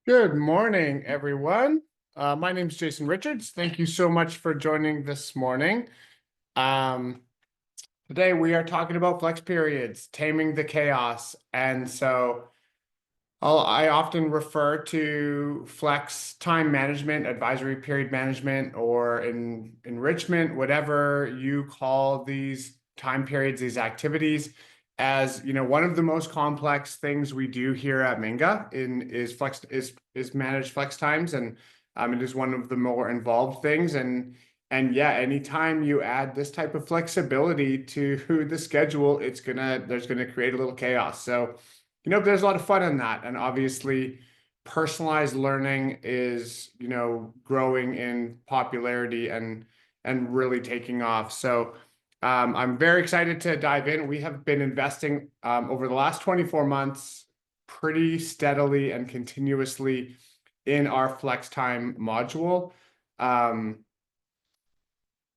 Good morning, everyone. My name is Jason Richards. Thank you so much for joining this morning. Um, Today we are talking about flex periods, taming the chaos. I often refer to flex time management, advisory period management, or enrichment, whatever you call these time periods, these activities, as one of the most complex things we do here at Minga is manage flex times, and it is one of the more involved things. And yeah, anytime you add this type of flexibility to the schedule, there's gonna create a little chaos. So there's a lot of fun in that. And obviously, personalized learning is, growing in popularity and really taking off. So I'm very excited to dive in. We have been investing over the last 24 months pretty steadily and continuously in our flex time module. Um,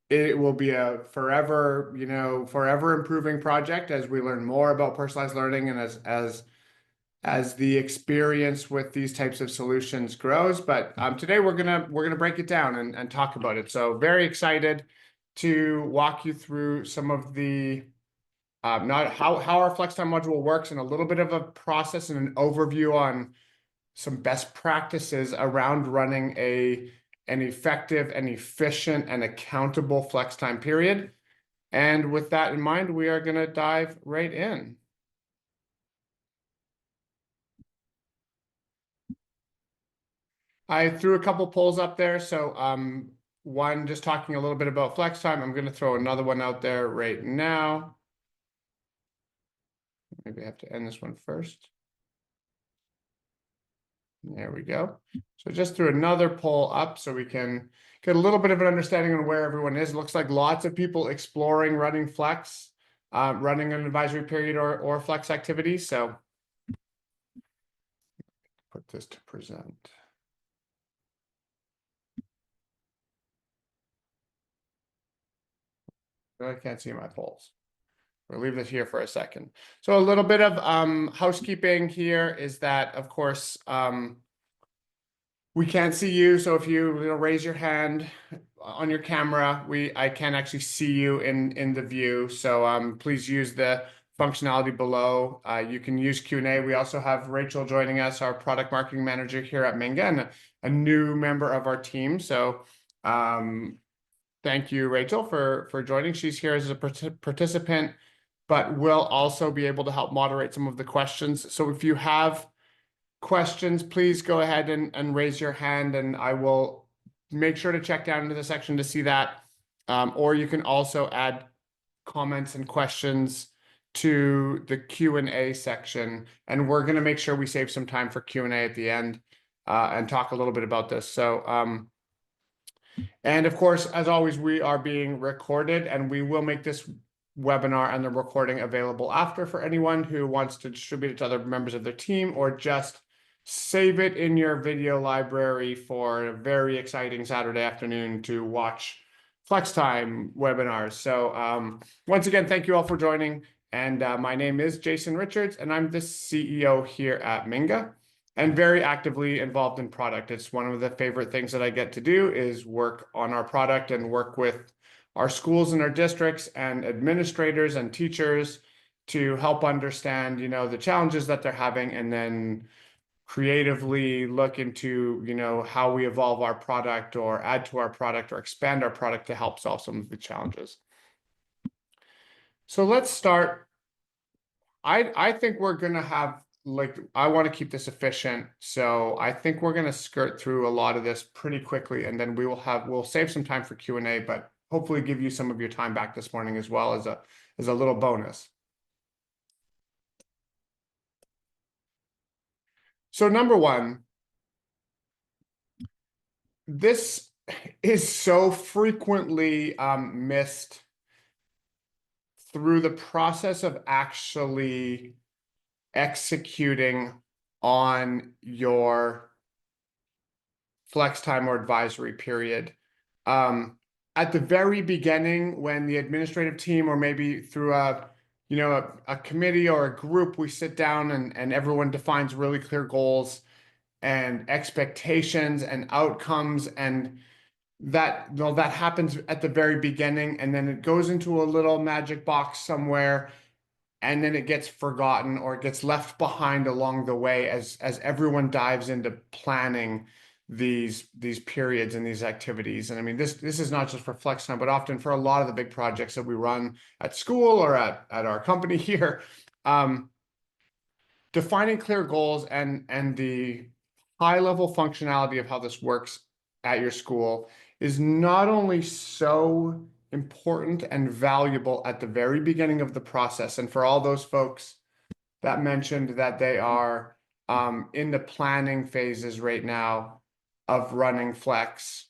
it will be a forever improving project as we learn more about personalized learning and as the experience with these types of solutions grows. But today we're gonna break it down and talk about it. So very excited to walk you through some of the not how our FlexTime module works and a little bit of a process and an overview on some best practices around running an effective and efficient and accountable FlexTime period. And with that in mind, we are gonna dive right in. I threw a couple polls up there. So one just talking a little bit about flex time. I'm going to throw another one out there right now. Maybe I have to end this one first. There we go. So just threw another poll up so we can get a little bit of an understanding on where everyone is. It looks like lots of people exploring running flex, running an advisory period or flex activity. So put this to present. I can't see my polls. We'll leave this here for a second. So a little bit of housekeeping here is that, of course, we can't see you. So if you raise your hand on your camera, I can actually see you in the view. So please use the functionality below. You can use Q&A. We also have Rachel joining us, our product marketing manager here at Minga, and a new member of our team. So thank you, Rachel, for joining. She's here as a participant, but will also be able to help moderate some of the questions. So if you have questions, please go ahead and raise your hand, and I will make sure to check down into the section to see that. Or you can also add comments and questions to the Q&A section, and we're going to make sure we save some time for Q&A at the end and talk a little bit about this. So, and of course, as always, we are being recorded, and we will make this webinar and the recording available after for anyone who wants to distribute it to other members of their team or just save it in your video library for a very exciting Saturday afternoon to watch FlexTime webinars. So once again, thank you all for joining. And my name is Jason Richards, and I'm the CEO here at Minga and very actively involved in product. It's one of the favorite things that I get to do is work on our product and work with our schools and our districts and administrators and teachers to help understand, the challenges that they're having, and then creatively look into, how we evolve our product or add to our product or expand our product to help solve some of the challenges. So let's start. I think we're gonna have I want to keep this efficient, so I think we're gonna skirt through a lot of this pretty quickly, and then we'll save some time for Q&A, but hopefully give you some of your time back this morning as well as a little bonus. So number one, this is so frequently missed through the process of actually executing on your flex time or advisory period. At the very beginning, when the administrative team, or maybe through a committee or a group, we sit down and everyone defines really clear goals. and expectations and outcomes, and that, well, that happens at the very beginning, and then it goes into a little magic box somewhere, and then it gets forgotten or it gets left behind along the way as everyone dives into planning these periods and these activities. And I mean, this is not just for flex time, but often for a lot of the big projects that we run at school or at our company here. Defining clear goals and the high level functionality of how this works at your school is not only so important and valuable at the very beginning of the process, and for all those folks that mentioned that they are in the planning phases right now of running Flex,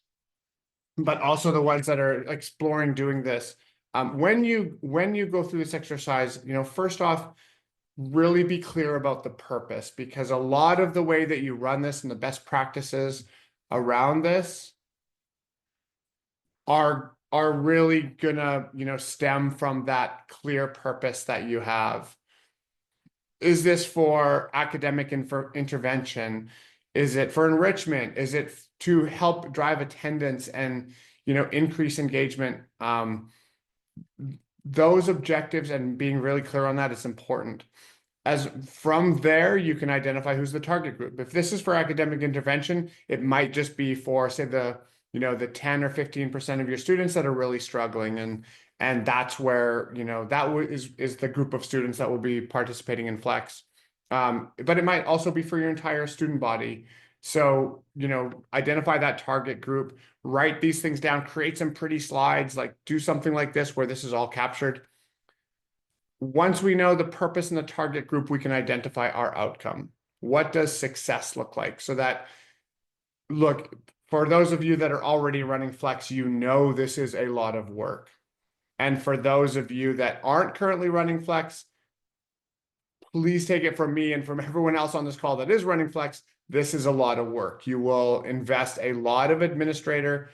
but also the ones that are exploring doing this. When you go through this exercise, first off, really be clear about the purpose, because a lot of the way that you run this and the best practices around this are really gonna, stem from that clear purpose that you have. Is this for academic intervention? Is it for enrichment? Is it to help drive attendance and, increase engagement? Those objectives and being really clear on that is important. As from there, you can identify who's the target group. If this is for academic intervention, it might just be for, say, the 10 or 15% of your students that are really struggling, and that's where, that is the group of students that will be participating in Flex. But it might also be for your entire student body. So, identify that target group, write these things down, create some pretty slides, like do something like this where this is all captured. Once we know the purpose and the target group, we can identify our outcome. What does success look like? So that, look, for those of you that are already running Flex, this is a lot of work. And for those of you that aren't currently running Flex, please take it from me and from everyone else on this call that is running Flex, this is a lot of work. You will invest a lot of administrative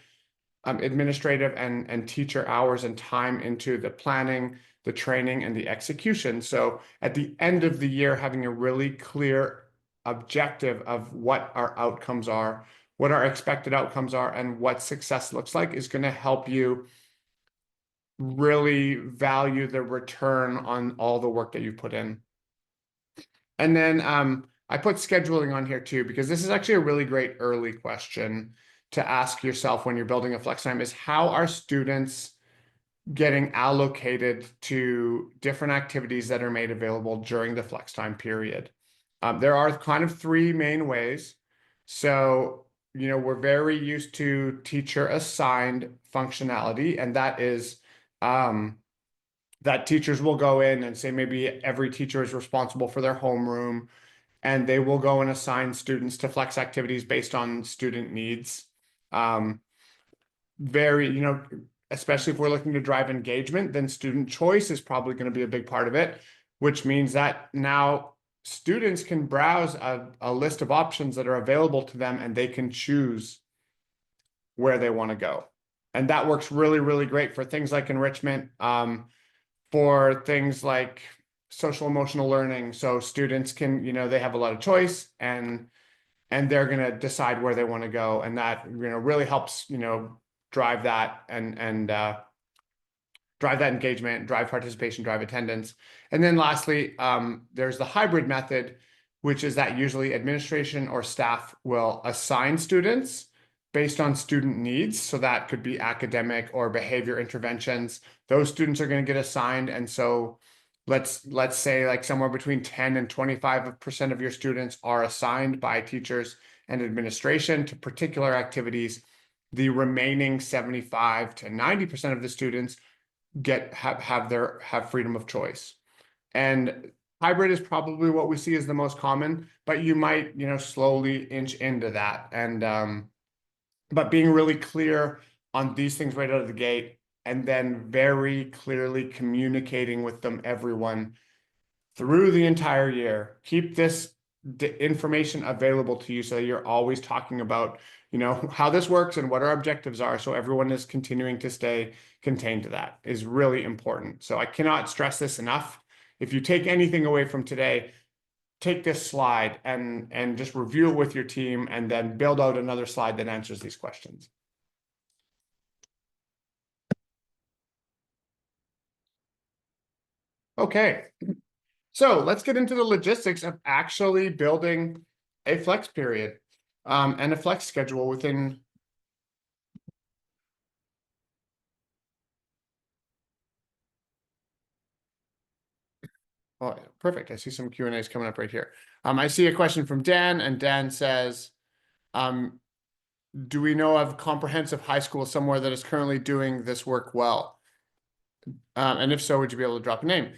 and teacher hours and time into the planning, the training, and the execution. So at the end of the year, having a really clear objective of what our outcomes are, what our expected outcomes are, and what success looks like is going to help you really value the return on all the work that you put in. And then I put scheduling on here too, because this is actually a really great early question to ask yourself when you're building a flex time, is how are students getting allocated to different activities that are made available during the flex time period? There are kind of three main ways. So, we're very used to teacher assigned functionality, and that is that teachers will go in and say maybe every teacher is responsible for their homeroom, and they will go and assign students to flex activities based on student needs. Especially if we're looking to drive engagement, then student choice is probably going to be a big part of it, which means that now students can browse a list of options that are available to them, and they can choose where they want to go. And that works really, really great for things like enrichment, for things like social emotional learning. So students can, they have a lot of choice, and they're going to decide where they want to go. And that, really helps, drive that and drive that engagement, drive participation, drive attendance. And then lastly, there's the hybrid method, which is that usually administration or staff will assign students based on student needs. So that could be academic or behavior interventions. Those students are going to get assigned. And so let's say like somewhere between 10 and 25% of your students are assigned by teachers and administration to particular activities. The remaining 75 to 90% of the students have freedom of choice. And hybrid is probably what we see as the most common, but you might, slowly inch into that. And but being really clear on these things right out of the gate, and then very clearly communicating with everyone through the entire year. Keep this information available to you so that you're always talking about, how this works and what our objectives are. So everyone is continuing to stay contained to that is really important. So I cannot stress this enough. If you take anything away from today, take this slide and just review it with your team and then build out another slide that answers these questions. Okay, so let's get into the logistics of actually building a flex period and a flex schedule within. Oh, perfect. I see some Q&As coming up right here. I see a question from Dan, and Dan says, do we know of comprehensive high school somewhere that is currently doing this work well? And if so, would you be able to drop a name?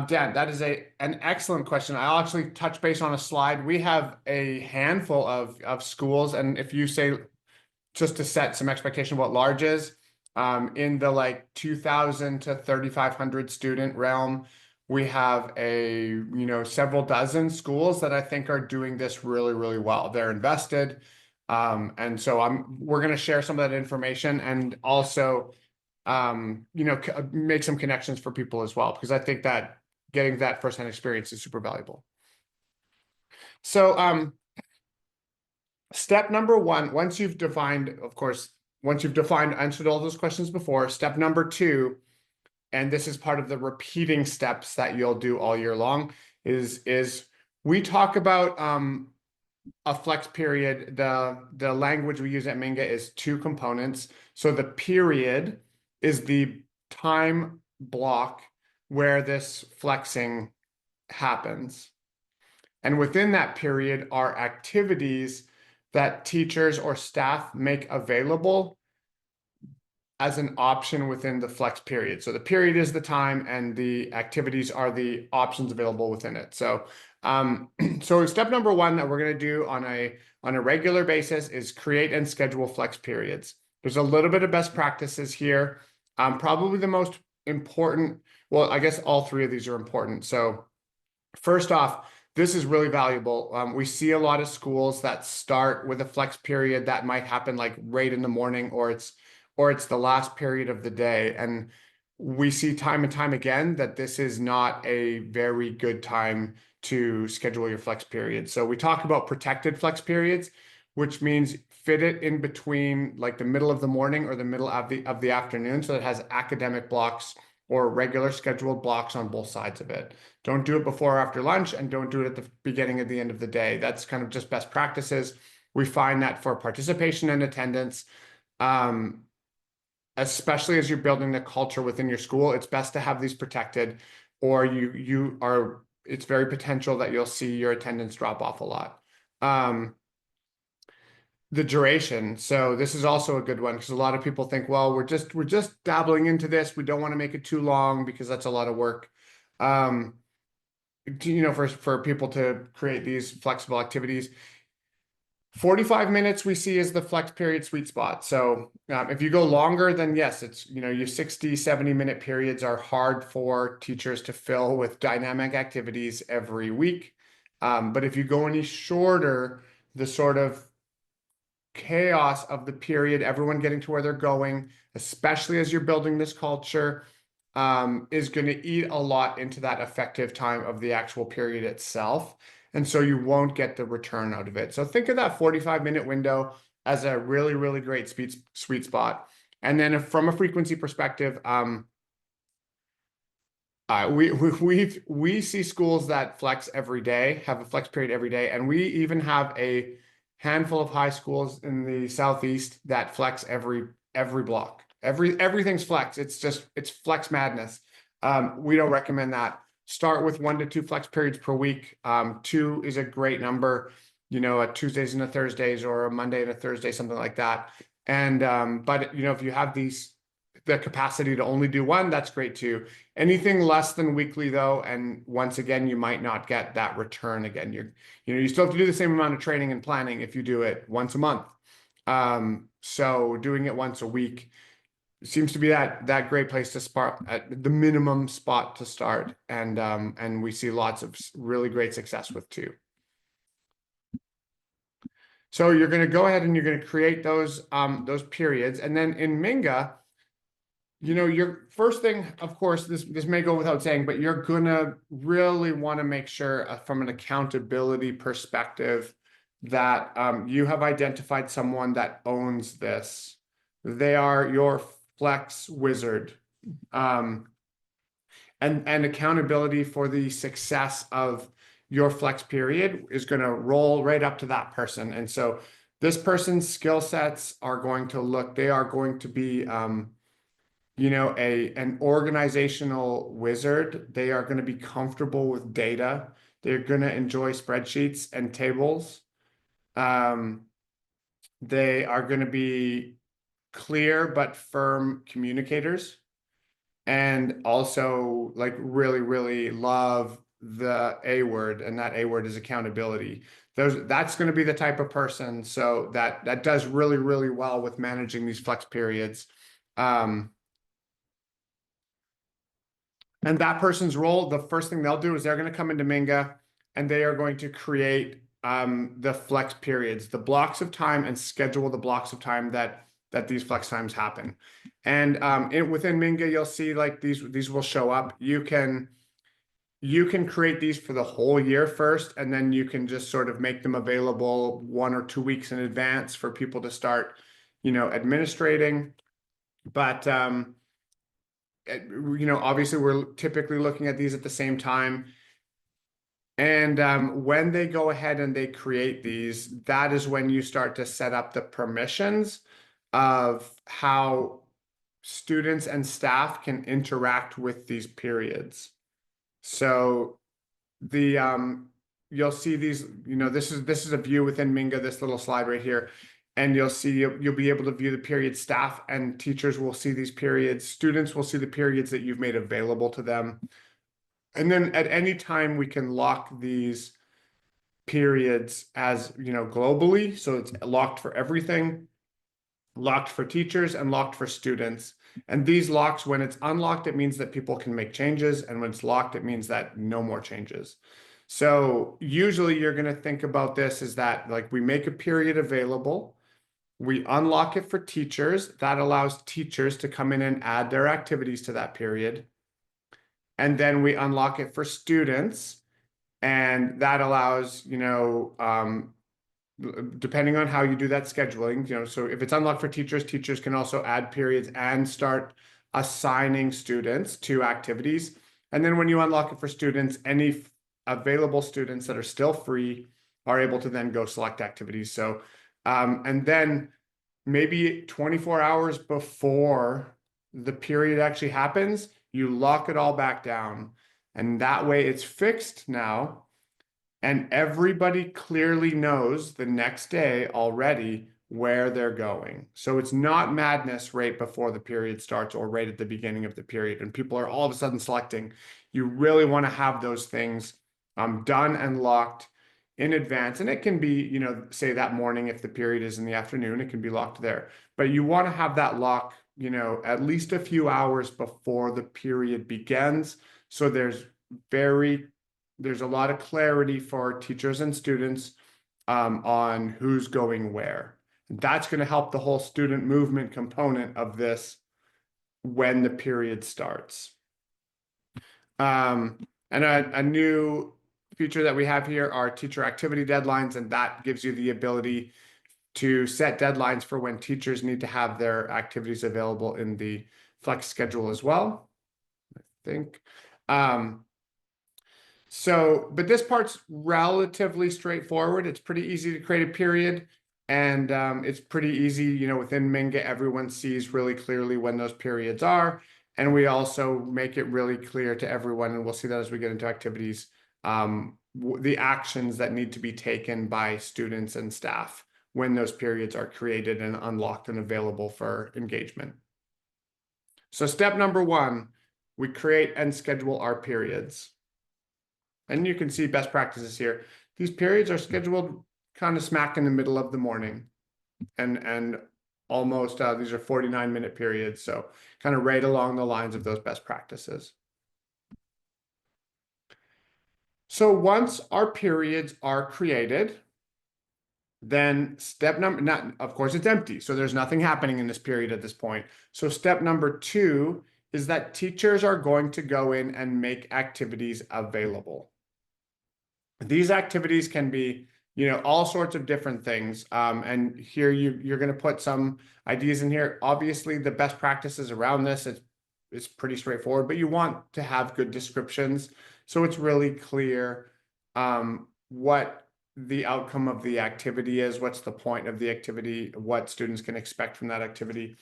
Dan, that is an excellent question. I'll actually touch base on a slide. We have a handful of schools, and if you say, just to set some expectation of what large is, in the like 2,000 to 3,500 student realm, we have several dozen schools that I think are doing this really, really well. They're invested. And so we're going to share some of that information and also make some connections for people as well, because I think that getting that firsthand experience is super valuable. So step number one, once you've defined, answered all those questions before, step number two, and this is part of the repeating steps that you'll do all year long, is we talk about a flex period. The language we use at Minga is two components. So the period is the time block where this flexing happens. And within that period are activities that teachers or staff make available as an option within the flex period. So the period is the time and the activities are the options available within it. So so step number one that we're going to do on a regular basis is create and schedule flex periods. There's a little bit of best practices here. Probably the most important, well, I guess all three of these are important. So first off, this is really valuable. We see a lot of schools that start with a flex period that might happen like right in the morning, or it's the last period of the day. And we see time and time again that this is not a very good time to schedule your flex period. So we talk about protected flex periods, which means fit it in between like the middle of the morning or the middle of the afternoon, so it has academic blocks or regular scheduled blocks on both sides of it. Don't do it before or after lunch, and don't do it at the beginning at the end of the day. That's kind of just best practices. We find that for participation and attendance, especially as you're building the culture within your school, it's best to have these protected, or it's very potential that you'll see your attendance drop off a lot. The duration. So this is also a good one, because a lot of people think, well, we're just dabbling into this. We don't want to make it too long because that's a lot of work. For people to create these flexible activities. 45 minutes we see as the flex period sweet spot. So if you go longer, then yes, it's, your 60, 70-minute periods are hard for teachers to fill with dynamic activities every week. But if you go any shorter, the sort of chaos of the period, everyone getting to where they're going, especially as you're building this culture, is going to eat a lot into that effective time of the actual period itself. And so you won't get the return out of it. So think of that 45-minute window as a really, really great sweet spot. And then from a frequency perspective, we see schools that flex every day, have a flex period every day. And we even have a handful of high schools in the Southeast that flex every block. Everything's flex. It's flex madness. We don't recommend that. Start with 1 to 2 flex periods per week. 2 is a great number, a Tuesdays and a Thursdays, or a Monday and a Thursday, something like that. And but if you have the capacity to only do 1, that's great too. Anything less than weekly though, and once again, you might not get that return again. You still have to do the same amount of training and planning if you do it once a month. So doing it once a week seems to be that great place to start, at the minimum spot to start, and we see lots of really great success with 2. So you're going to go ahead and you're going to create those periods, and then in Minga, Your first thing, of course, this may go without saying, but you're gonna really want to make sure from an accountability perspective that you have identified someone that owns this. They are your flex wizard. Um, and accountability for the success of your flex period is going to roll right up to that person. And so this person's skill sets are going to look, they are going to be an organizational wizard. They are going to be comfortable with data. They're going to enjoy spreadsheets and tables. Um, they are going to be clear but firm communicators, and also like really, really love the A word, and that A word is accountability. That's going to be the type of person so that does really, really well with managing these flex periods. Um, And that person's role, the first thing they'll do is they're going to come into Minga and they are going to create the flex periods, the blocks of time, and schedule the blocks of time that these flex times happen. And within Minga, you'll see like these will show up. You can create these for the whole year first, and then you can just sort of make them available 1 or 2 weeks in advance for people to start, administrating. But obviously we're typically looking at these at the same time. And when they go ahead and they create these, that is when you start to set up the permissions of how students and staff can interact with these periods. So the you'll see these, this is a view within Minga, this little slide right here. And you'll be able to view the period. Staff and teachers will see these periods. Students will see the periods that you've made available to them. And then at any time we can lock these periods as, globally. So it's locked for everything, locked for teachers and locked for students. And these locks, when it's unlocked, it means that people can make changes. And when it's locked, it means that no more changes. So usually you're going to think about this is that like we make a period available. We unlock it for teachers. That allows teachers to come in and add their activities to that period. And then we unlock it for students. And that allows, depending on how you do that scheduling, so if it's unlocked for teachers, teachers can also add periods and start assigning students to activities. And then when you unlock it for students, any available students that are still free are able to then go select activities. So, and then maybe 24 hours before the period actually happens, you lock it all back down. And that way it's fixed now. And everybody clearly knows the next day already where they're going. So it's not madness right before the period starts or right at the beginning of the period. And people are all of a sudden selecting. You really want to have those things done and locked in advance. And it can be, say that morning, if the period is in the afternoon, it can be locked there. But you want to have that lock, at least a few hours before the period begins. So there's a lot of clarity for teachers and students on who's going where. That's going to help the whole student movement component of this when the period starts. And a new feature that we have here are teacher activity deadlines, and that gives you the ability to set deadlines for when teachers need to have their activities available in the flex schedule as well, I think. But this part's relatively straightforward. It's pretty easy to create a period, and it's pretty easy, within Minga, everyone sees really clearly when those periods are. And we also make it really clear to everyone, and we'll see that as we get into activities, the actions that need to be taken by students and staff when those periods are created and unlocked and available for engagement. So step number 1, we create and schedule our periods. And you can see best practices here. These periods are scheduled kind of smack in the middle of the morning. And almost, these are 49-minute periods. So kind of right along the lines of those best practices. So once our periods are created, Then step number, not, of course, it's empty. So there's nothing happening in this period at this point. So step number 2 is that teachers are going to go in and make activities available. These activities can be, all sorts of different things. And here you're going to put some ideas in here. Obviously, the best practices around this, it's pretty straightforward, but you want to have good descriptions. So it's really clear what the outcome of the activity is, what's the point of the activity, what students can expect from that activity.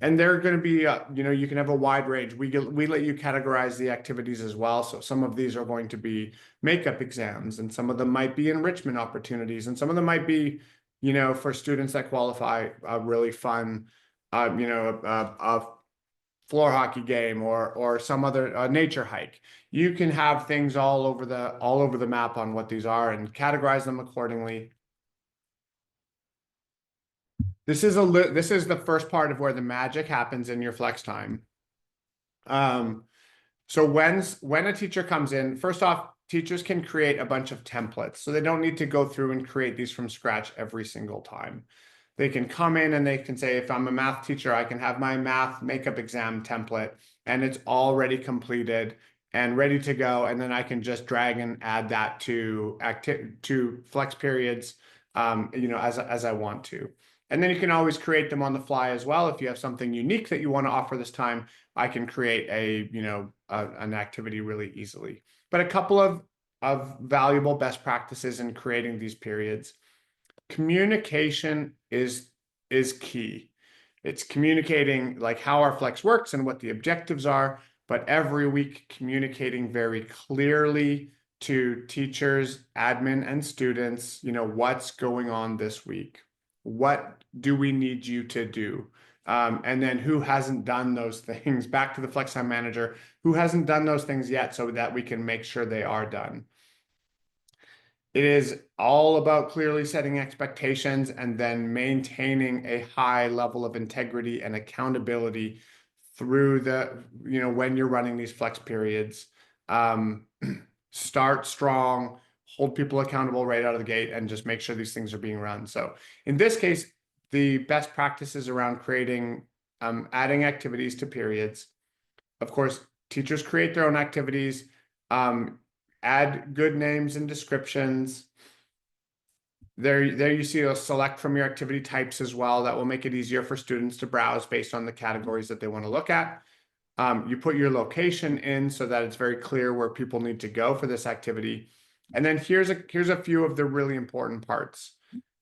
And they're going to be, you can have a wide range. We let you categorize the activities as well. So some of these are going to be makeup exams, and some of them might be enrichment opportunities, and some of them might be, for students that qualify, a really fun, a floor hockey game or some other nature hike. You can have things all over the map on what these are and categorize them accordingly. This is the first part of where the magic happens in your flex time. So when a teacher comes in, first off, teachers can create a bunch of templates. So they don't need to go through and create these from scratch every single time. They can come in and they can say, if I'm a math teacher, I can have my math makeup exam template and it's already completed and ready to go. And then I can just drag and add that to flex periods, as I want to. And then you can always create them on the fly as well. If you have something unique that you want to offer this time, I can create an activity really easily. But a couple of valuable best practices in creating these periods. Communication is key. It's communicating like how our flex works and what the objectives are, but every week communicating very clearly to teachers, admin, and students, what's going on this week. What do we need you to do? And then who hasn't done those things? Back to the flex time manager, who hasn't done those things yet so that we can make sure they are done. It is all about clearly setting expectations and then maintaining a high level of integrity and accountability through when you're running these flex periods. Start strong, hold people accountable right out of the gate, and just make sure these things are being run. So in this case, the best practices around creating, adding activities to periods. Of course, teachers create their own activities, add good names and descriptions. There you see a select from your activity types as well. That will make it easier for students to browse based on the categories that they want to look at. You put your location in so that it's very clear where people need to go for this activity. And then here's a few of the really important parts.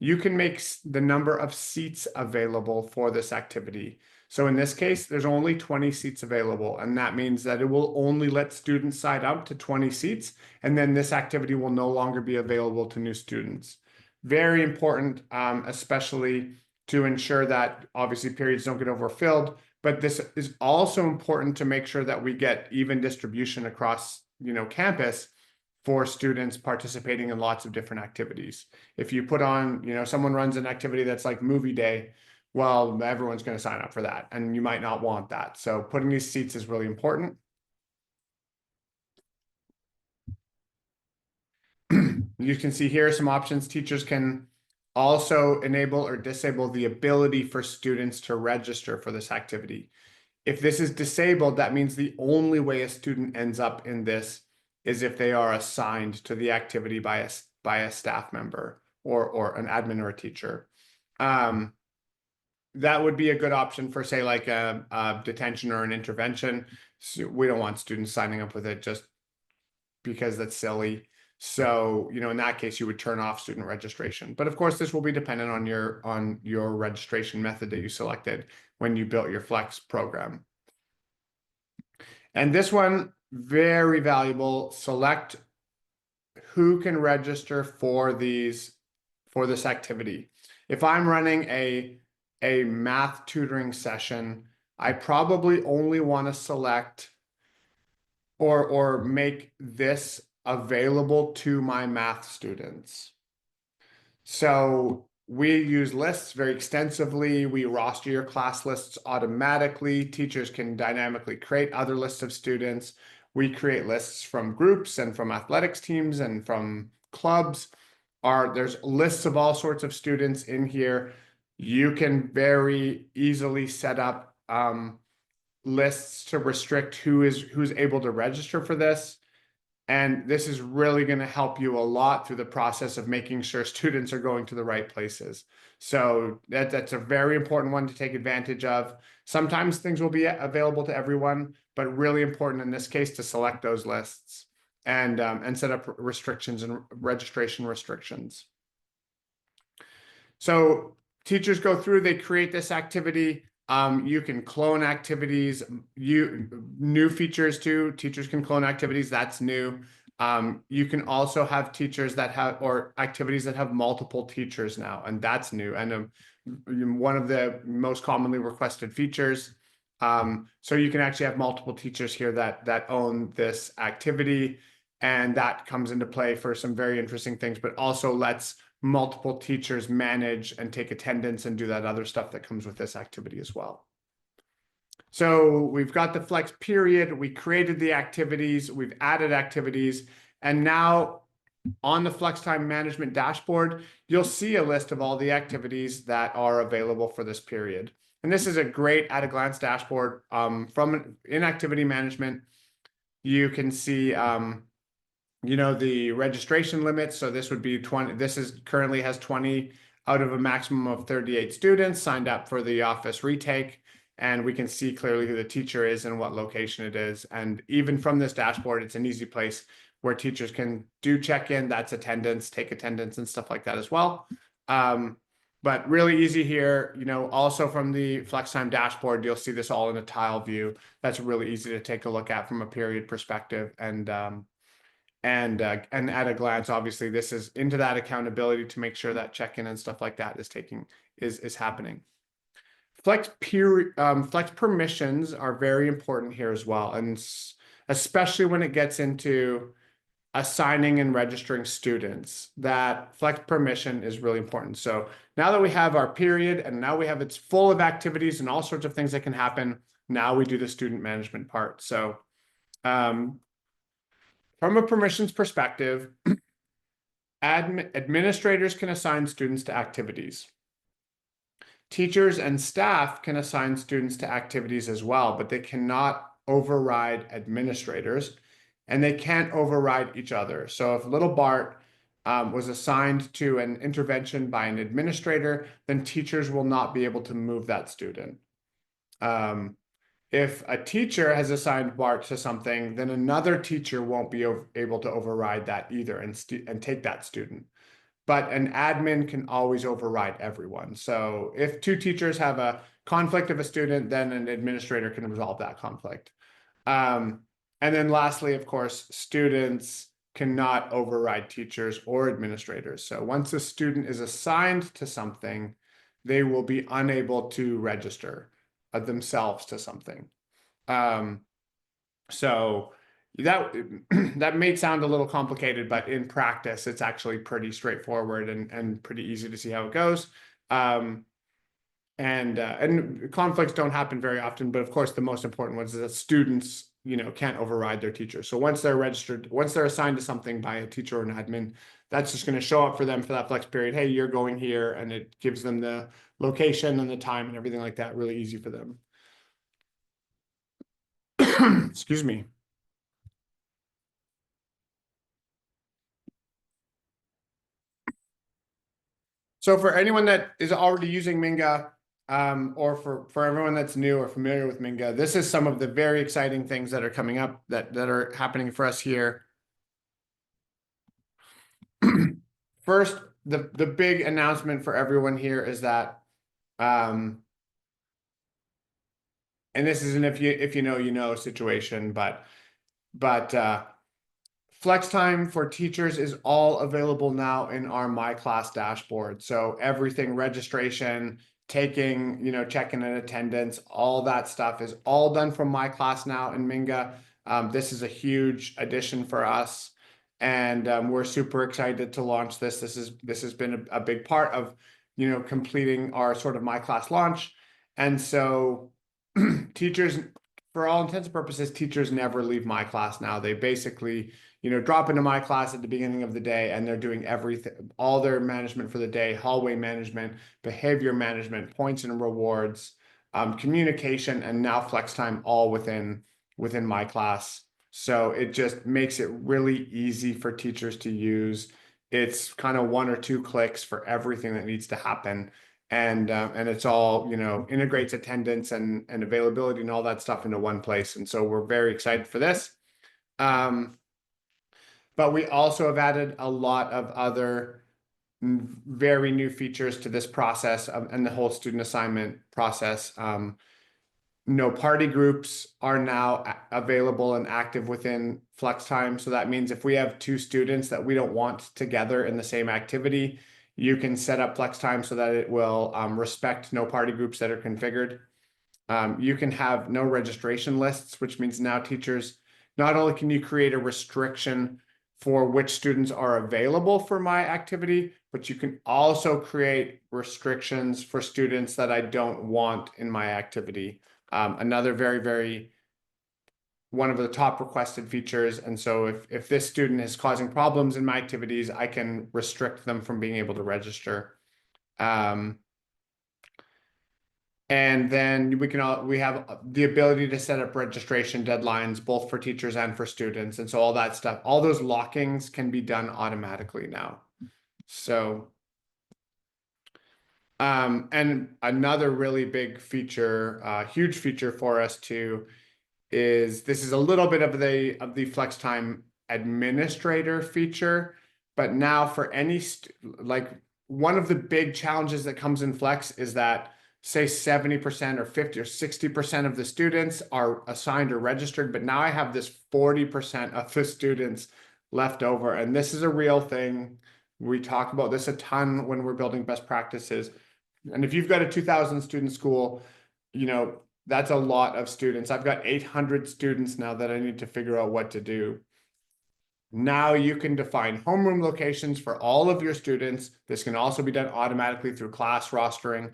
You can make the number of seats available for this activity. So in this case, there's only 20 seats available, and that means that it will only let students sign up to 20 seats, and then this activity will no longer be available to new students. Very important, especially to ensure that obviously periods don't get overfilled, but this is also important to make sure that we get even distribution across, campus for students participating in lots of different activities. If you put on, someone runs an activity that's like movie day, well, everyone's going to sign up for that, and you might not want that. So putting these seats is really important. You can see here some options. Teachers can also enable or disable the ability for students to register for this activity. If this is disabled, that means the only way a student ends up in this is if they are assigned to the activity by a staff member or an admin or a teacher. That would be a good option for, say, like a detention or an intervention. So we don't want students signing up with it just because that's silly. So, in that case, you would turn off student registration. But of course, this will be dependent on your registration method that you selected when you built your Flex program. And this one, very valuable. Select who can register for this activity. If I'm running a math tutoring session, I probably only want to select or make this available to my math students. So we use lists very extensively. We roster your class lists automatically. Teachers can dynamically create other lists of students. We create lists from groups and from athletics teams and from clubs. there's lists of all sorts of students in here. You can very easily set up lists to restrict who's able to register for this. And this is really going to help you a lot through the process of making sure students are going to the right places. So that's a very important one to take advantage of. Sometimes things will be available to everyone, but really important in this case to select those lists and set up restrictions and registration restrictions. So teachers go through, they create this activity. You can clone activities, new features too. Teachers can clone activities, that's new. You can also have teachers that have, or activities that have multiple teachers now, and that's new. And one of the most commonly requested features. So you can actually have multiple teachers here that own this activity, and that comes into play for some very interesting things, but also lets multiple teachers manage and take attendance and do that other stuff that comes with this activity as well. So we've got the flex period, we created the activities, we've added activities, and now on the flex time management dashboard, you'll see a list of all the activities that are available for this period. And this is a great at a glance dashboard. From in activity management, you can see the registration limits. So this would be 20. This is currently has 20 out of a maximum of 38 students signed up for the office retake. And we can see clearly who the teacher is and what location it is. And even from this dashboard, it's an easy place where teachers can do check-in, that's attendance, take attendance and stuff like that as well. But really easy here, also from the flex time dashboard, you'll see this all in a tile view. That's really easy to take a look at from a period perspective. And at a glance, obviously, this is into that accountability to make sure that check-in and stuff like that is happening. Flex permissions are very important here as well, and especially when it gets into assigning and registering students, that flex permission is really important. So now that we have our period and now we have it's full of activities and all sorts of things that can happen, now we do the student management part. So from a permissions perspective, administrators can assign students to activities. Teachers and staff can assign students to activities as well, but they cannot override administrators, and they can't override each other. So if little Bart was assigned to an intervention by an administrator, then teachers will not be able to move that student. If a teacher has assigned Bart to something, then another teacher won't be able to override that either and take that student. But an admin can always override everyone. So if two teachers have a conflict of a student, then an administrator can resolve that conflict. And then lastly, of course, students cannot override teachers or administrators. So once a student is assigned to something, they will be unable to register themselves to something. So that may sound a little complicated, but in practice, it's actually pretty straightforward and pretty easy to see how it goes. And conflicts don't happen very often, but of course, the most important ones is that students, can't override their teachers. So once they're registered, once they're assigned to something by a teacher or an admin, that's just going to show up for them for that flex period. Hey, you're going here, and it gives them the location and the time and everything like that. Really easy for them. Excuse me. So for anyone that is already using Minga, or for everyone that's new or familiar with Minga, this is some of the very exciting things that are coming up that are happening for us here. First, the big announcement for everyone here is that, and this isn't if you know situation, but Flex time for teachers is all available now in our My Class dashboard. So everything, registration, taking, checking in attendance, all that stuff is all done from My Class now in Minga. This is a huge addition for us, and we're super excited to launch this. This has been a big part of, completing our sort of My Class launch. And so teachers, for all intents and purposes, teachers never leave My Class now. They basically, drop into my class at the beginning of the day and they're doing everything, all their management for the day, hallway management, behavior management, points and rewards, communication, and now flex time all within my class. So it just makes it really easy for teachers to use. It's kind of 1 or 2 clicks for everything that needs to happen. And it's all, integrates attendance and availability and all that stuff into one place. And so we're very excited for this. But we also have added a lot of other very new features to this process and the whole student assignment process. No party groups are now available and active within flex time. So that means if we have 2 students that we don't want together in the same activity, you can set up flex time so that it will respect no party groups that are configured. You can have no registration lists, which means now teachers, not only can you create a restriction for which students are available for my activity, but you can also create restrictions for students that I don't want in my activity. Another very one of the top requested features. And so if this student is causing problems in my activities, I can restrict them from being able to register. And then we have the ability to set up registration deadlines, both for teachers and for students. And so all that stuff, all those lockings can be done automatically now. So, and another really big feature, huge feature for us too, is this is a little bit of the flex time administrator feature, but now for any, like one of the big challenges that comes in flex is that say 70% or 50 or 60% of the students are assigned or registered, but now I have this 40% of the students left over. And this is a real thing. We talk about this a ton when we're building best practices. And if you've got a 2,000 student school, that's a lot of students. I've got 800 students now that I need to figure out what to do. Now you can define homeroom locations for all of your students. This can also be done automatically through class rostering.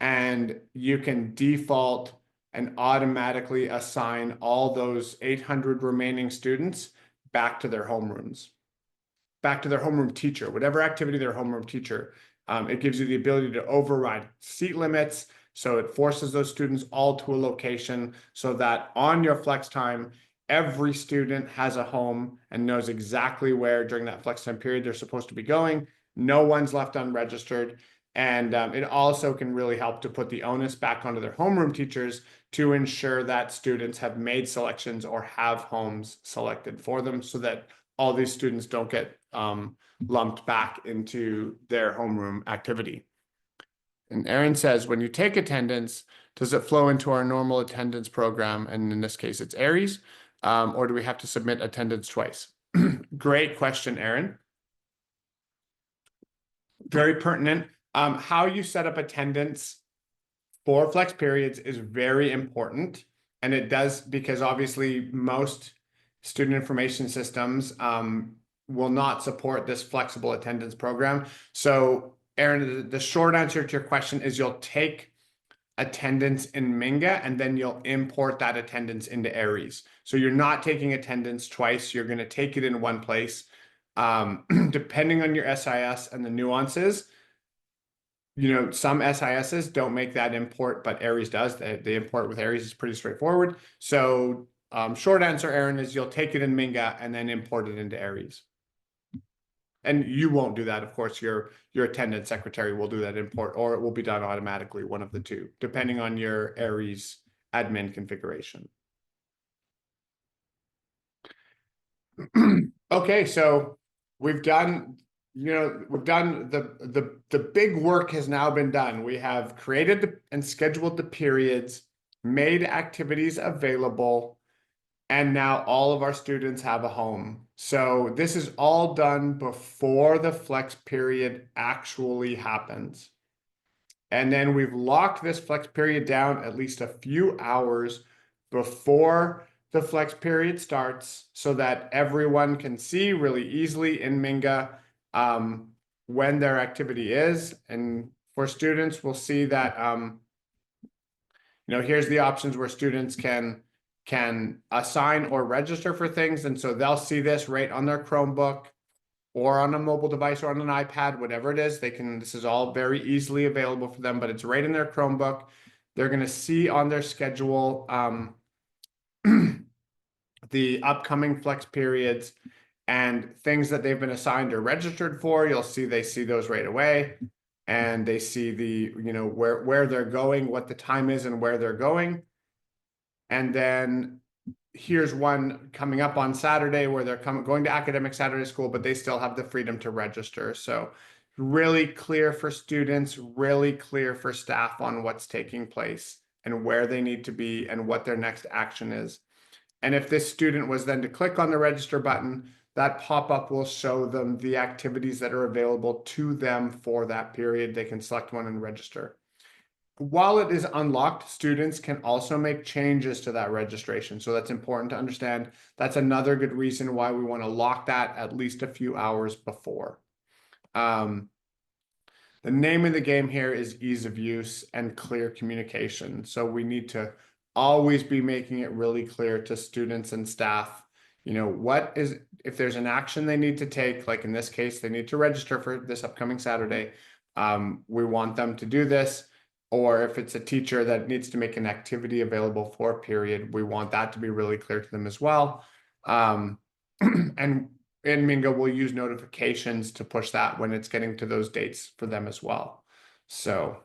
And you can default and automatically assign all those 800 remaining students back to their homerooms, back to their homeroom teacher, whatever activity their homeroom teacher. It gives you the ability to override seat limits. So it forces those students all to a location so that on your flex time, every student has a home and knows exactly where during that flex time period they're supposed to be going. No one's left unregistered. And it also can really help to put the onus back onto their homeroom teachers to ensure that students have made selections or have homes selected for them so that all these students don't get lumped back into their homeroom activity. And Aaron says, when you take attendance, does it flow into our normal attendance program? And in this case, it's Aries, or do we have to submit attendance twice? Great question, Aaron. Very pertinent. How you set up attendance for flex periods is very important. And it does because obviously most student information systems will not support this flexible attendance program. So Aaron, the short answer to your question is you'll take attendance in Minga and then you'll import that attendance into Aries. So you're not taking attendance twice. You're going to take it in one place. Depending on your SIS and the nuances, some SISs don't make that import, but Aries does. The import with Aries is pretty straightforward. So short answer, Aaron, is you'll take it in Minga and then import it into Aries. And you won't do that, of course. Your attendance secretary will do that import, or it will be done automatically, one of the two, depending on your Aries admin configuration. Okay, so we've done the big work has now been done. We have created and scheduled the periods, made activities available, and now all of our students have a home. So this is all done before the flex period actually happens. And then we've locked this flex period down at least a few hours before the flex period starts so that everyone can see really easily in Minga when their activity is. And for students, we'll see that, here's the options where students can can assign or register for things. And so they'll see this right on their Chromebook or on a mobile device or on an iPad, whatever it is. This is all very easily available for them, but it's right in their Chromebook. They're going to see on their schedule the upcoming flex periods and things that they've been assigned or registered for. They see those right away, and they see where they're going, what the time is and where they're going. And then here's one coming up on Saturday where they're going to academic Saturday school, but they still have the freedom to register. So really clear for students, really clear for staff on what's taking place and where they need to be and what their next action is. And if this student was then to click on the register button, that pop-up will show them the activities that are available to them for that period. They can select one and register. While it is unlocked, students can also make changes to that registration. So that's important to understand. That's another good reason why we want to lock that at least a few hours before. The name of the game here is ease of use and clear communication. So we need to always be making it really clear to students and staff, if there's an action they need to take, like in this case, they need to register for this upcoming Saturday. We want them to do this. Or if it's a teacher that needs to make an activity available for a period, we want that to be really clear to them as well. And in Mingo, we'll use notifications to push that when it's getting to those dates for them as well. So,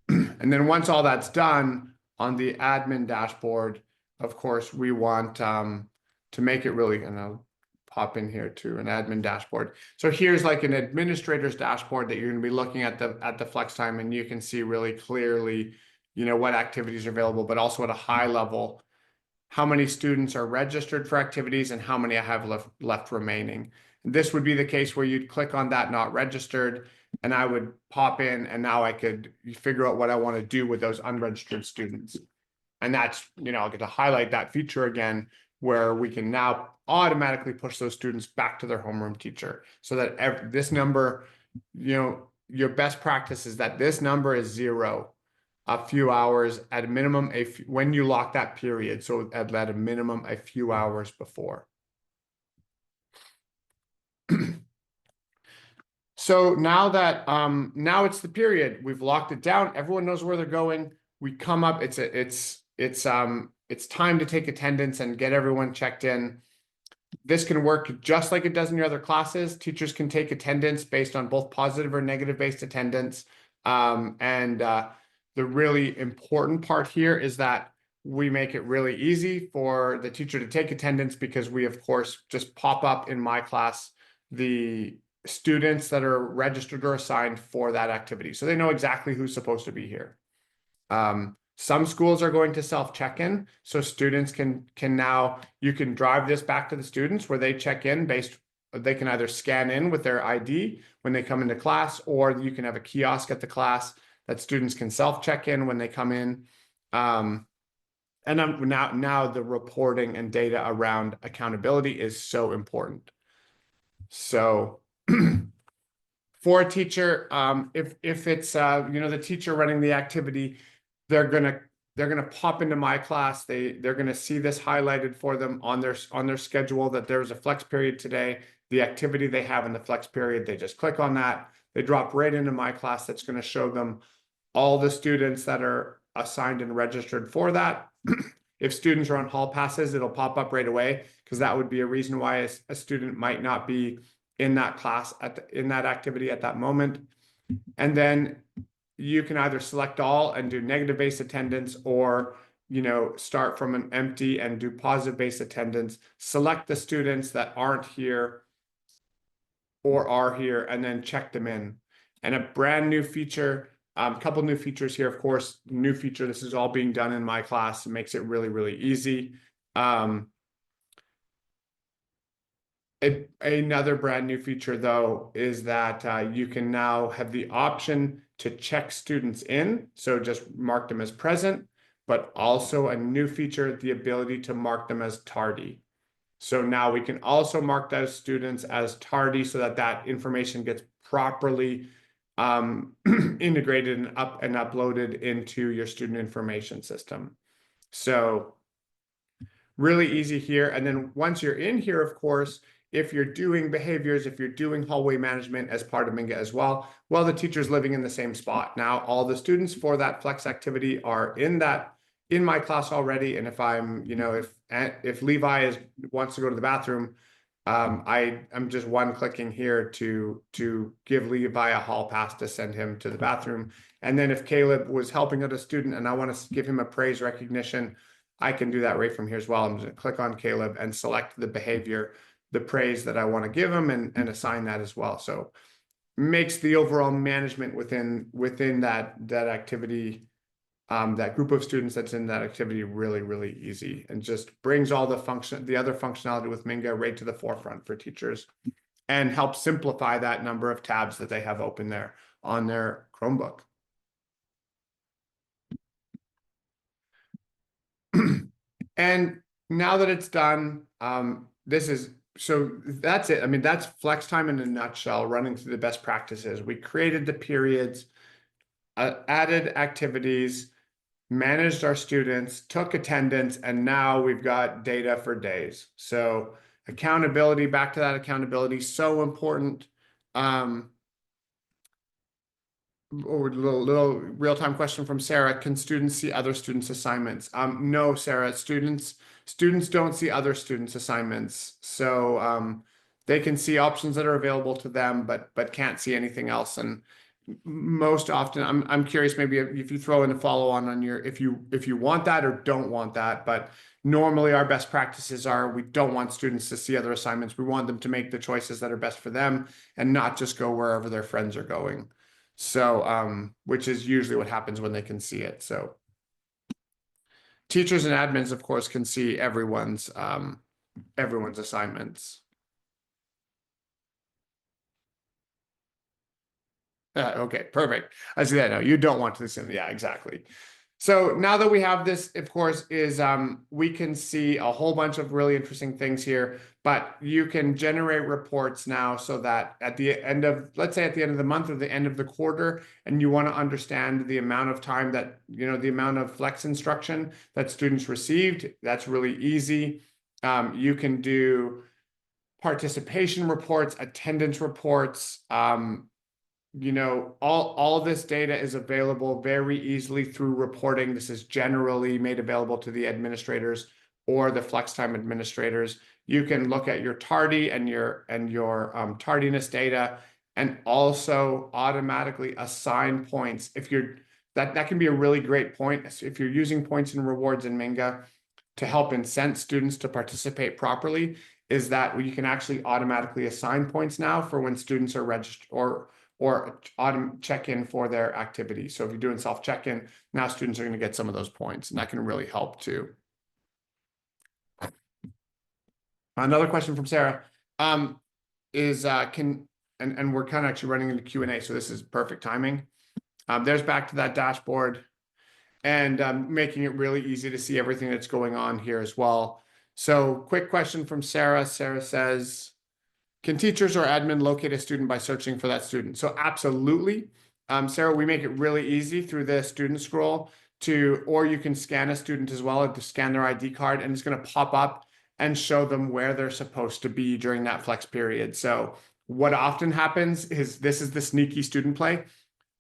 and then once all that's done on the admin dashboard, of course, we want to make it really, and I'll pop in here to an admin dashboard. So here's like an administrator's dashboard that you're going to be looking at the flex time, and you can see really clearly, what activities are available, but also at a high level, how many students are registered for activities and how many I have left remaining. This would be the case where you'd click on that not registered, and I would pop in, and now I could figure out what I want to do with those unregistered students. And that's, I'll get to highlight that feature again, where we can now automatically push those students back to their homeroom teacher, so that this number, your best practice is that this number is 0 a few hours at a minimum, when you lock that period. So at a minimum, a few hours before. So now that now it's the period, we've locked it down. Everyone knows where they're going. We come up. It's time to take attendance and get everyone checked in. This can work just like it does in your other classes. Teachers can take attendance based on both positive or negative based attendance. The really important part here is that we make it really easy for the teacher to take attendance, because we, of course, just pop up in my class the students that are registered or assigned for that activity. So they know exactly who's supposed to be here. Some schools are going to self-check-in, so students can now, you can drive this back to the students where they check in they can either scan in with their ID when they come into class, or you can have a kiosk at the class that students can self-check in when they come in. And now the reporting and data around accountability is so important. So for a teacher, if it's the teacher running the activity, they're gonna pop into my class. They're gonna see this highlighted for them on their schedule, that there's a flex period today. The activity they have in the flex period, they just click on that. They drop right into my class. That's going to show them all the students that are assigned and registered for that. If students are on hall passes, it'll pop up right away, because that would be a reason why a student might not be in that class in that activity at that moment. And then you can either select all and do negative based attendance, or start from an empty and do positive based attendance. Select the students that aren't here or are here, and then check them in. And a brand new feature, a couple new features here, of course. New feature, this is all being done in my class. It makes it really, really easy. Another brand new feature, though, is that you can now have the option to check students in. So just mark them as present, but also a new feature, the ability to mark them as tardy. So now we can also mark those students as tardy, so that information gets properly integrated and uploaded into your student information system. So really easy here. And then once you're in here, of course, if you're doing behaviors, if you're doing hallway management as part of Minga as well, the teacher's living in the same spot. Now, all the students for that flex activity are in my class already. And if I'm, if Levi wants to go to the bathroom, I'm just one clicking here to give Levi a hall pass to send him to the bathroom. And then if Caleb was helping out a student and I want to give him a praise recognition, I can do that right from here as well. I'm just going to click on Caleb and select the behavior, the praise that I want to give him, and assign that as well. So makes the overall management within that activity, that group of students that's in that activity really, really easy, and just brings all the other functionality with Minga right to the forefront for teachers, and helps simplify that number of tabs that they have open there on their Chromebook. And now that it's done, so that's it. I mean, that's flex time in a nutshell, running through the best practices. We created the periods, added activities, managed our students, took attendance, and now we've got data for days. So accountability, back to that accountability, so important. Little real-time question from Sarah. Can students see other students' assignments? No, Sarah, students don't see other students' assignments. So they can see options that are available to them, but can't see anything else. And most often, I'm curious, maybe if you throw in a follow-on on your, if you want that or don't want that, but normally our best practices are we don't want students to see other assignments. We want them to make the choices that are best for them and not just go wherever their friends are going. So, which is usually what happens when they can see it. So teachers and admins, of course, can see everyone's assignments. Okay, perfect. I see that now. You don't want to see them. Yeah, exactly. So now that we have this, of course, we can see a whole bunch of really interesting things here, but you can generate reports now so that at the end of, let's say at the end of the month or the end of the quarter, and you want to understand the amount of time that, the amount of flex instruction that students received, that's really easy. You can do participation reports, attendance reports, all this data is available very easily through reporting. This is generally made available to the administrators or the flex time administrators. You can look at your tardy and your tardiness data, and also automatically assign points. If that can be a really great point if you're using points and rewards in Minga to help incent students to participate properly, is that you can actually automatically assign points now for when students are registered or check in for their activity. So if you're doing self check-in, now students are going to get some of those points, and that can really help too. Another question from Sarah is and we're kind of actually running into Q&A, so this is perfect timing. There's back to that dashboard, and making it really easy to see everything that's going on here as well. So quick question from Sarah. Sarah says, can teachers or admin locate a student by searching for that student? So absolutely. Sarah, we make it really easy through the student scroll or you can scan a student as well, to scan their ID card, and it's going to pop up and show them where they're supposed to be during that flex period. So what often happens is, this is the sneaky student play.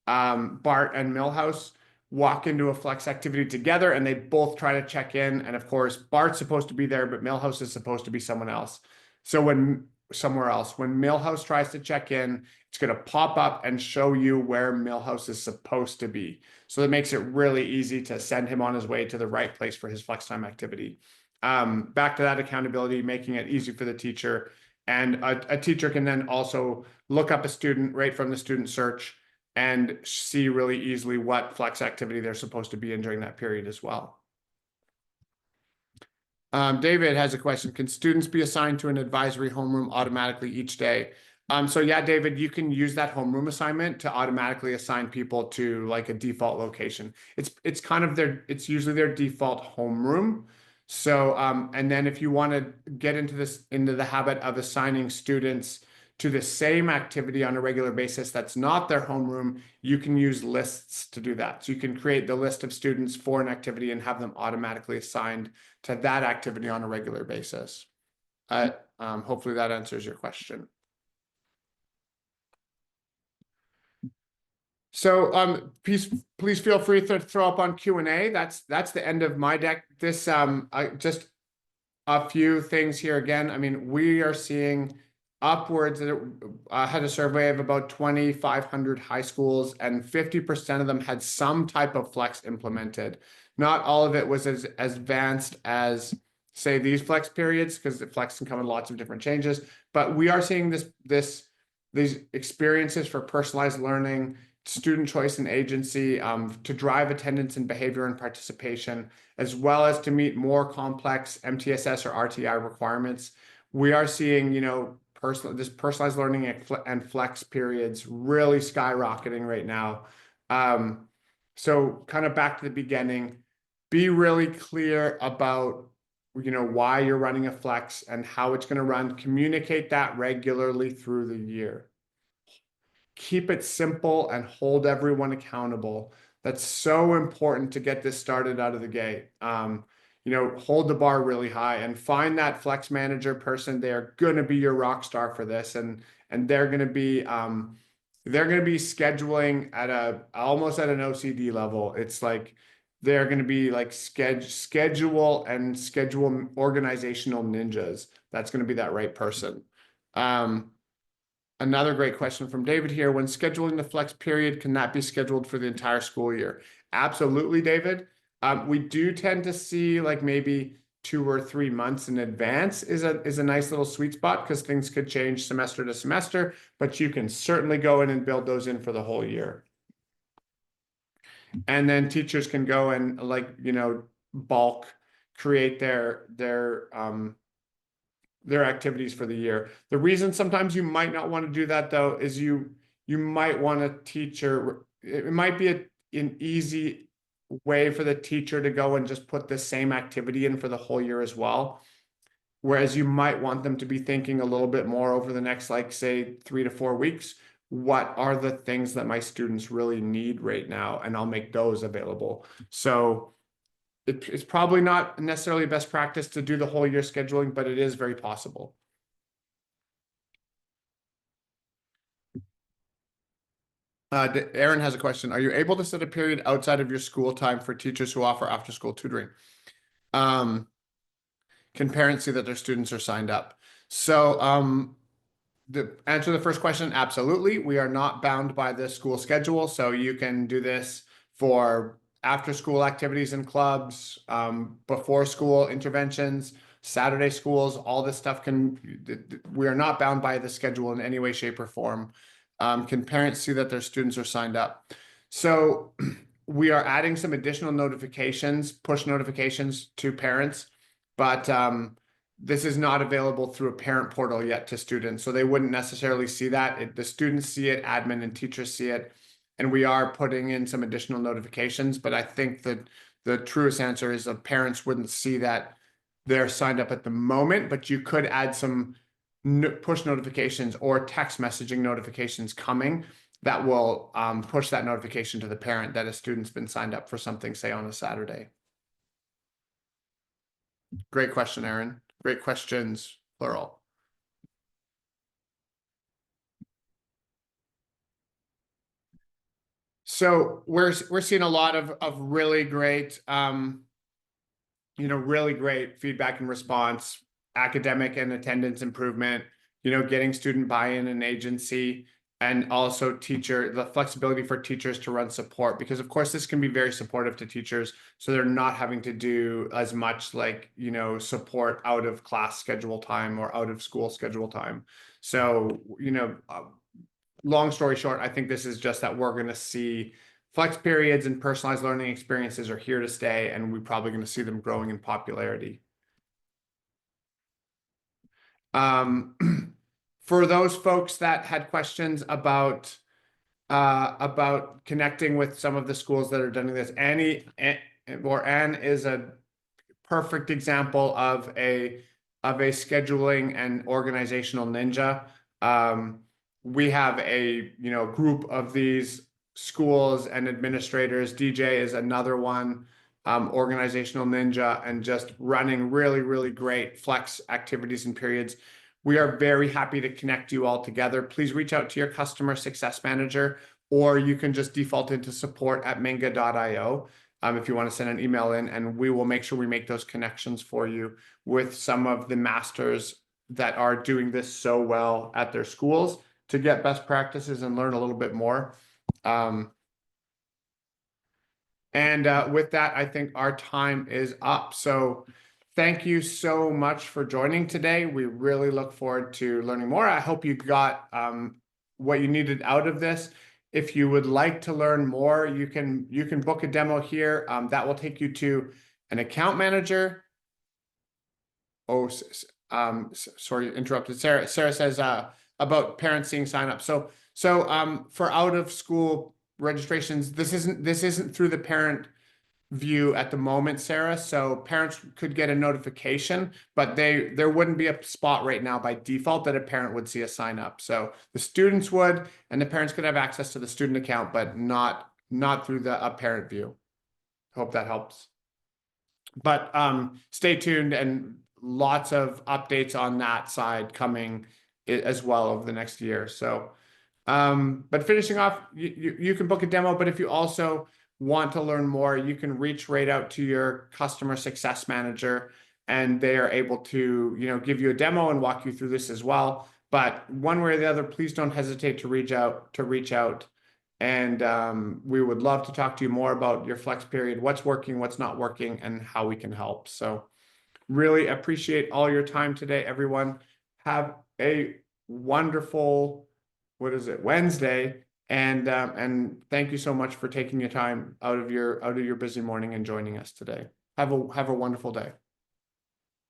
Bart and Millhouse walk into a flex activity together, and they both try to check in. And of course, Bart's supposed to be there, but Millhouse is supposed to be somewhere else. When Millhouse tries to check in, it's going to pop up and show you where Millhouse is supposed to be. So that makes it really easy to send him on his way to the right place for his flex time activity. Back to that accountability, making it easy for the teacher. And a teacher can then also look up a student right from the student search and see really easily what flex activity they're supposed to be in during that period as well. David has a question. Can students be assigned to an advisory homeroom automatically each day? So yeah, David, you can use that homeroom assignment to automatically assign people to like a default location. It's kind of it's usually their default homeroom. So and then if you want to get into the habit of assigning students to the same activity on a regular basis that's not their homeroom, you can use lists to do that. So you can create the list of students for an activity and have them automatically assigned to that activity on a regular basis. Hopefully that answers your question. So please feel free to throw up on Q&A. That's the end of my deck. This just a few things here again. I mean, we are seeing upwards. I had a survey of about 2,500 high schools, and 50% of them had some type of flex implemented. Not all of it was as advanced as, say, these flex periods, because the flex can come in lots of different changes. But we are seeing these experiences for personalized learning, student choice and agency, to drive attendance and behavior and participation, as well as to meet more complex MTSS or RTI requirements. We are seeing, this personalized learning and flex periods really skyrocketing right now. So kind of back to the beginning, be really clear about, why you're running a flex and how it's going to run. Communicate that regularly through the year. Keep it simple and hold everyone accountable. That's so important to get this started out of the gate. Hold the bar really high and find that flex manager person. They are going to be your rock star for this, and they're going to be scheduling at almost at an OCD level. It's like they're going to be like schedule organizational ninjas. That's going to be that right person. Another great question from David here. When scheduling the flex period, can that be scheduled for the entire school year? Absolutely, David. We do tend to see like maybe 2 or 3 months in advance is a nice little sweet spot, because things could change semester to semester, but you can certainly go in and build those in for the whole year. And then teachers can go and bulk create their activities for the year. The reason sometimes you might not want to do that, though, is you might want a teacher. It might be an easy way for the teacher to go and just put the same activity in for the whole year as well. Whereas you might want them to be thinking a little bit more over the next, say, 3 to 4 weeks. What are the things that my students really need right now? And I'll make those available. So it's probably not necessarily best practice to do the whole year scheduling, but it is very possible. Aaron has a question. Are you able to set a period outside of your school time for teachers who offer after-school tutoring? Can parents see that their students are signed up? So the answer to the first question, absolutely. We are not bound by the school schedule, so you can do this for after-school activities and clubs, before school interventions, Saturday schools, all this stuff we are not bound by the schedule in any way, shape, or form. Can parents see that their students are signed up? So we are adding some additional notifications, push notifications to parents, but this is not available through a parent portal yet to students. So they wouldn't necessarily see that. The students see it, admin and teachers see it. And we are putting in some additional notifications, but I think that the truest answer is that parents wouldn't see that they're signed up at the moment, but you could add some push notifications or text messaging notifications coming that will push that notification to the parent that a student's been signed up for something, say on a Saturday. Great question, Aaron. Great questions, plural. So we're seeing a lot of really great really great feedback and response, academic and attendance improvement, getting student buy-in and agency, and also the flexibility for teachers to run support, because of course this can be very supportive to teachers, so they're not having to do as much support out of class schedule time or out of school schedule time. So, long story short, I think this is just that we're going to see flex periods and personalized learning experiences are here to stay, and we're probably going to see them growing in popularity. For those folks that had questions about connecting with some of the schools that are doing this, Anne is a perfect example of a scheduling and organizational ninja. We have a, group of these schools and administrators. DJ is another one, organizational ninja, and just running really, really great flex activities and periods. We are very happy to connect you all together. Please reach out to your customer success manager, or you can just default into support@minga.io. If you want to send an email in, and we will make sure we make those connections for you with some of the masters that are doing this so well at their schools to get best practices and learn a little bit more. With that, I think our time is up. So thank you so much for joining today. We really look forward to learning more. I hope you got what you needed out of this. If you would like to learn more, you can book a demo here. That will take you to an account manager. Oh, sorry, interrupted. Sarah says about parents seeing sign up. So for out of school registrations, this isn't through the parent view at the moment, Sarah. So parents could get a notification, but there wouldn't be a spot right now by default that a parent would see a sign up. So the students would, and the parents could have access to the student account, but not through the parent view. Hope that helps. But stay tuned, and lots of updates on that side coming as well over the next year. So, but finishing off, you can book a demo, but if you also want to learn more, you can reach right out to your customer success manager, and they are able to, give you a demo and walk you through this as well. But one way or the other, please don't hesitate to reach out. And we would love to talk to you more about your flex period, what's working, what's not working, and how we can help. So really appreciate all your time today, everyone. Have a wonderful, Wednesday. And thank you so much for taking your time out of your busy morning and joining us today. Have a wonderful day.